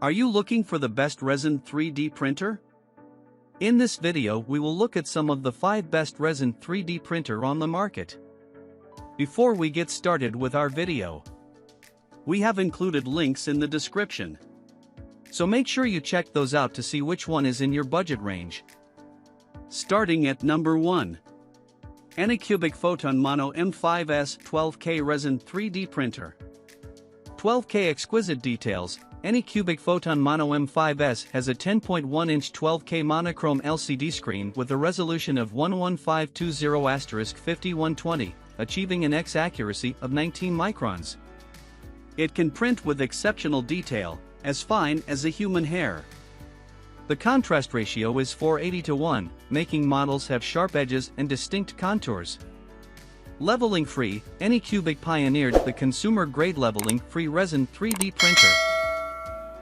Are you looking for the best resin 3D printer? In this video we will look at some of the 5 best resin 3D printer on the market. Before we get started with our video, we have included links in the description. So make sure you check those out to see which one is in your budget range. Starting at number 1. Anycubic Photon Mono M5S 12K Resin 3D Printer. 12K exquisite details. Anycubic Photon Mono M5S has a 10.1-inch 12K monochrome LCD screen with a resolution of 11520*5120, achieving an X accuracy of 19 microns. It can print with exceptional detail, as fine as a human hair. The contrast ratio is 480:1, making models have sharp edges and distinct contours. Leveling free, Anycubic pioneered the consumer-grade leveling-free resin 3D printer.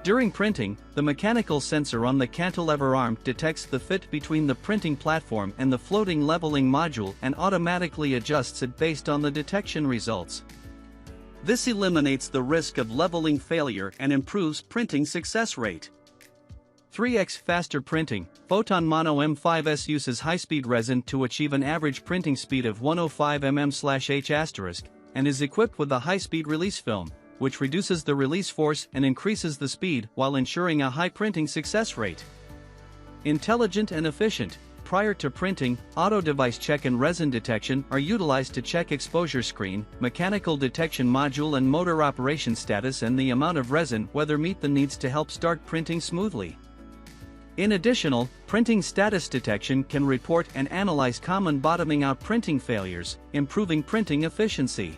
During printing, the mechanical sensor on the cantilever arm detects the fit between the printing platform and the floating leveling module and automatically adjusts it based on the detection results. This eliminates the risk of leveling failure and improves printing success rate. 3x faster printing. Photon Mono M5S uses high-speed resin to achieve an average printing speed of 105 mm/h*, and is equipped with a high-speed release film, which reduces the release force and increases the speed while ensuring a high printing success rate. Intelligent and efficient. Prior to printing, auto device check and resin detection are utilized to check exposure screen, mechanical detection module and motor operation status and the amount of resin whether meet the needs to help start printing smoothly. In addition, printing status detection can report and analyze common bottoming out printing failures, improving printing efficiency.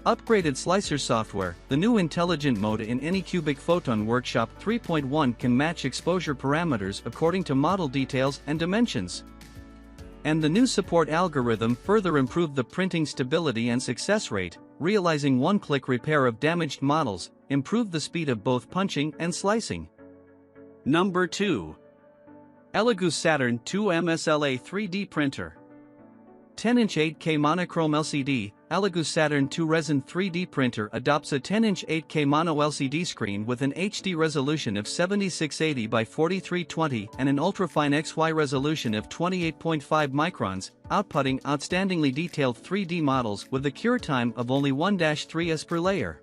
Upgraded slicer software. The new intelligent mode in Anycubic Photon Workshop 3.1 can match exposure parameters according to model details and dimensions. And the new support algorithm further improved the printing stability and success rate, realizing one-click repair of damaged models, improved the speed of both punching and slicing. Number 2. ELEGOO Saturn 2 Msla 3D Printer. 10-inch 8K monochrome LCD. ELEGOO Saturn 2 Resin 3D Printer adopts a 10-inch 8K mono LCD screen with an HD resolution of 7680 by 4320 and an ultrafine XY resolution of 28.5 microns, outputting outstandingly detailed 3D models with a cure time of only 1-3s per layer.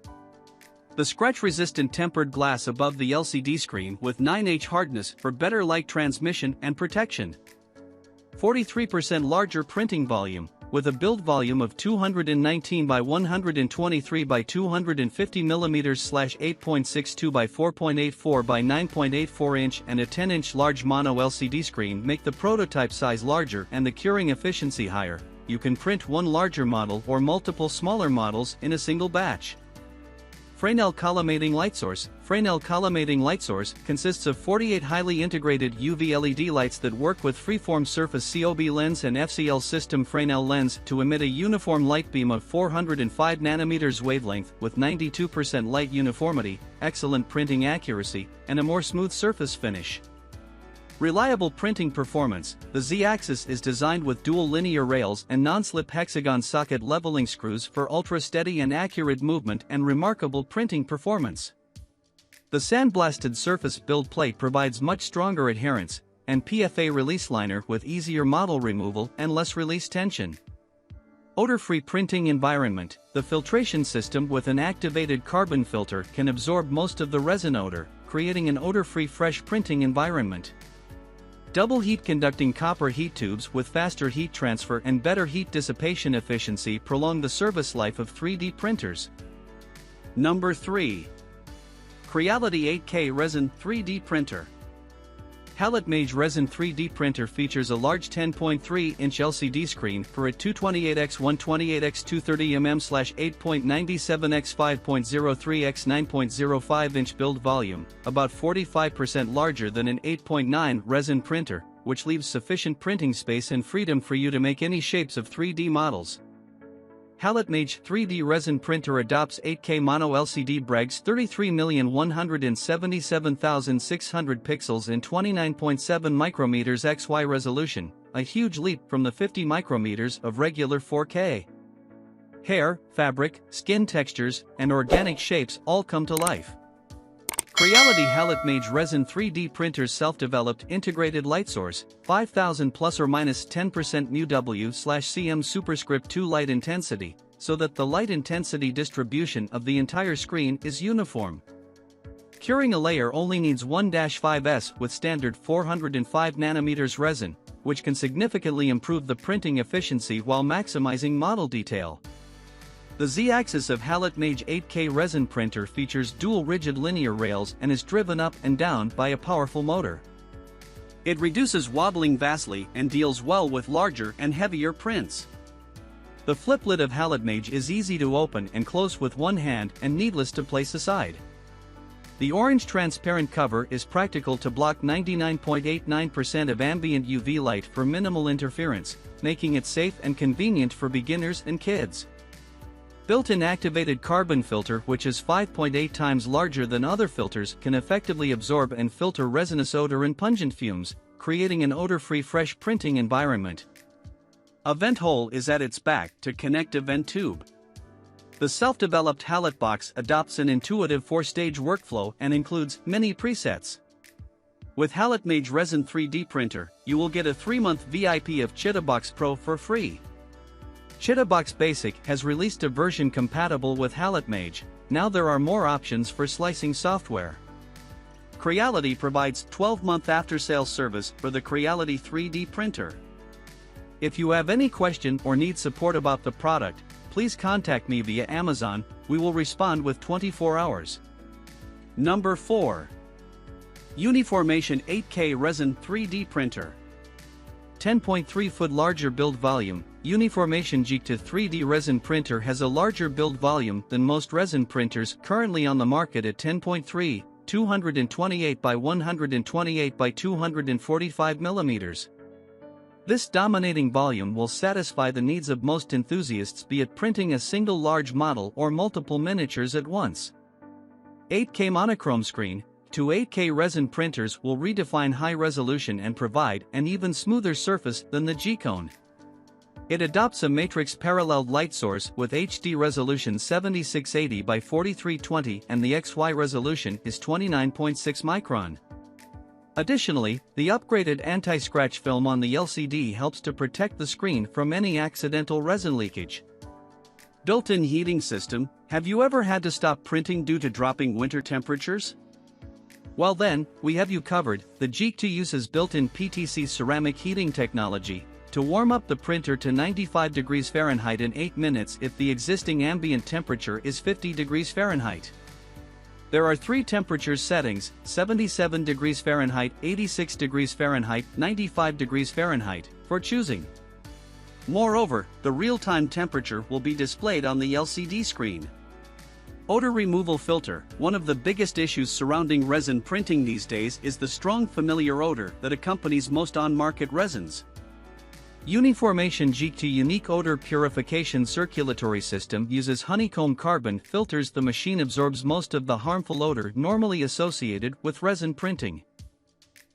The scratch-resistant tempered glass above the LCD screen with 9H hardness for better light transmission and protection. 43% larger printing volume, with a build volume of 219 by 123 by 250 mm/8.62 by 4.84 by 9.84 inch and a 10-inch large mono LCD screen make the prototype size larger and the curing efficiency higher. You can print one larger model or multiple smaller models in a single batch. Fresnel collimating light source. Fresnel collimating light source consists of 48 highly integrated UV LED lights that work with freeform surface COB lens and FCL system Fresnel lens to emit a uniform light beam of 405 nanometers wavelength with 92% light uniformity, excellent printing accuracy, and a more smooth surface finish. Reliable printing performance. The Z-axis is designed with dual linear rails and non-slip hexagon socket leveling screws for ultra-steady and accurate movement and remarkable printing performance. The sandblasted surface build plate provides much stronger adherence, and PFA release liner with easier model removal and less release tension. Odor-free printing environment. The filtration system with an activated carbon filter can absorb most of the resin odor, creating an odor-free fresh printing environment. Double heat-conducting copper heat tubes with faster heat transfer and better heat dissipation efficiency prolong the service life of 3D printers. Number 3. Creality 8K Resin 3D Printer. Halotmage Resin 3D Printer features a large 10.3-inch LCD screen for a 228x128x230 mm/8.97x5.03x 9.05-inch build volume, about 45% larger than an 8.9 resin printer, which leaves sufficient printing space and freedom for you to make any shapes of 3D models. Halotmage 3D Resin Printer adopts 8K mono LCD Bregs 33,177,600 pixels in 29.7 micrometers XY resolution, a huge leap from the 50 micrometers of regular 4K. Hair, fabric, skin textures, and organic shapes all come to life. Creality HalletMage Resin 3D Printers self-developed integrated light source, 5000 plus or minus 10% μW/cm superscript 2 light intensity, so that the light intensity distribution of the entire screen is uniform. Curing a layer only needs 1-5S with standard 405 nanometers resin, which can significantly improve the printing efficiency while maximizing model detail. The Z-axis of HalletMage 8K resin printer features dual rigid linear rails and is driven up and down by a powerful motor. It reduces wobbling vastly and deals well with larger and heavier prints. The flip lid of HalletMage is easy to open and close with one hand and needless to place aside. The orange transparent cover is practical to block 99.89% of ambient UV light for minimal interference, making it safe and convenient for beginners and kids. Built-in activated carbon filter, which is 5.8 times larger than other filters, can effectively absorb and filter resinous odor and pungent fumes, creating an odor-free fresh printing environment. A vent hole is at its back to connect a vent tube. The self-developed Hallet box adopts an intuitive 4-stage workflow and includes many presets. With HalletMage Resin 3D Printer, you will get a 3-month VIP of ChitaBox Pro for free. ChitaBox Basic has released a version compatible with HalletMage. Now there are more options for slicing software. Creality provides 12-month after-sales service for the Creality 3D printer. If you have any question or need support about the product, please contact me via Amazon. We will respond with 24 hours. Number 4. UniFormation 8K Resin 3D Printer. 10.3 foot larger build volume. UniFormation G2 3D resin printer has a larger build volume than most resin printers currently on the market at 10.3, 228 by 128 by 245 millimeters. This dominating volume will satisfy the needs of most enthusiasts, be it printing a single large model or multiple miniatures at once. 8K monochrome screen. 8K resin printers will redefine high resolution and provide an even smoother surface than the G-Cone. It adopts a matrix paralleled light source with HD resolution 7680 by 4320 and the XY resolution is 29.6 micron. Additionally, the upgraded anti-scratch film on the LCD helps to protect the screen from any accidental resin leakage. Built-in heating system. Have you ever had to stop printing due to dropping winter temperatures? Well then, we have you covered. The G2 uses built-in PTC ceramic heating technology to warm up the printer to 95 degrees Fahrenheit in 8 minutes if the existing ambient temperature is 50 degrees Fahrenheit. There are 3 temperature settings: 77 degrees Fahrenheit, 86 degrees Fahrenheit, 95 degrees Fahrenheit, for choosing. Moreover, the real-time temperature will be displayed on the LCD screen. Odor removal filter. One of the biggest issues surrounding resin printing these days is the strong familiar odor that accompanies most on-market resins. UniFormation G2 unique odor purification circulatory system uses honeycomb carbon filters. The machine absorbs most of the harmful odor normally associated with resin printing.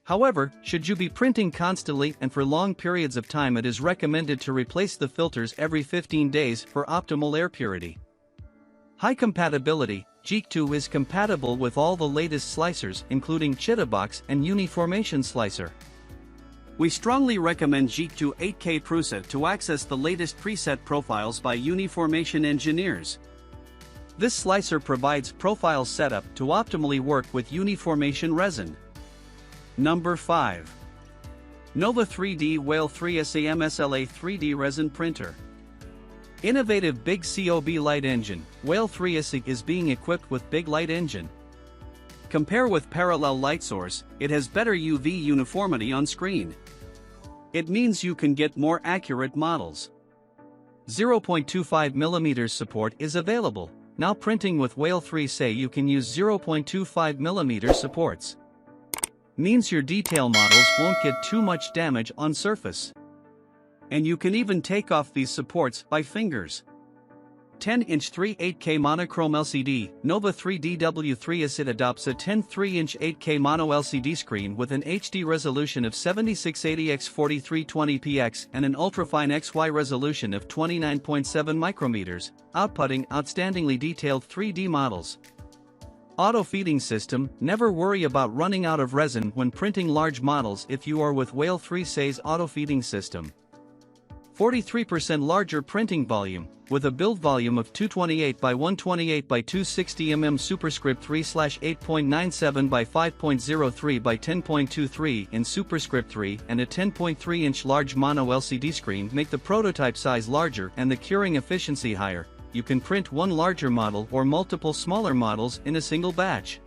However, should you be printing constantly and for long periods of time, it is recommended to replace the filters every 15 days for optimal air purity. High compatibility. G2 is compatible with all the latest slicers including ChitaBox and UniFormation Slicer. We strongly recommend G2 8K Prusa to access the latest preset profiles by UniFormation engineers. This slicer provides profile setup to optimally work with UniFormation resin. Number 5. Nova 3D Whale 3SA Msla 3D Resin Printer. Innovative Big COB light engine. Whale 3SA is being equipped with big light engine. Compare with parallel light source, it has better UV uniformity on screen. It means you can get more accurate models. 0.25mm support is available. Now printing with Whale 3SA you can use 0.25mm supports. Means your detail models won't get too much damage on surface. And you can even take off these supports by fingers. 10-inch 3/8K monochrome LCD. Nova 3D W3 adopts a 10.3-inch 8K mono LCD screen with an HD resolution of 7680x4320px and an ultrafine XY resolution of 29.7 micrometers, outputting outstandingly detailed 3D models. Auto-feeding system. Never worry about running out of resin when printing large models if you are with Whale 3 Say's auto-feeding system. 43% larger printing volume, with a build volume of 228 by 128 by 260 mm superscript 3/8.97 by 5.03 by 10.23 in superscript 3 and a 10.3-inch large mono LCD screen make the prototype size larger and the curing efficiency higher. You can print one larger model or multiple smaller models in a single batch.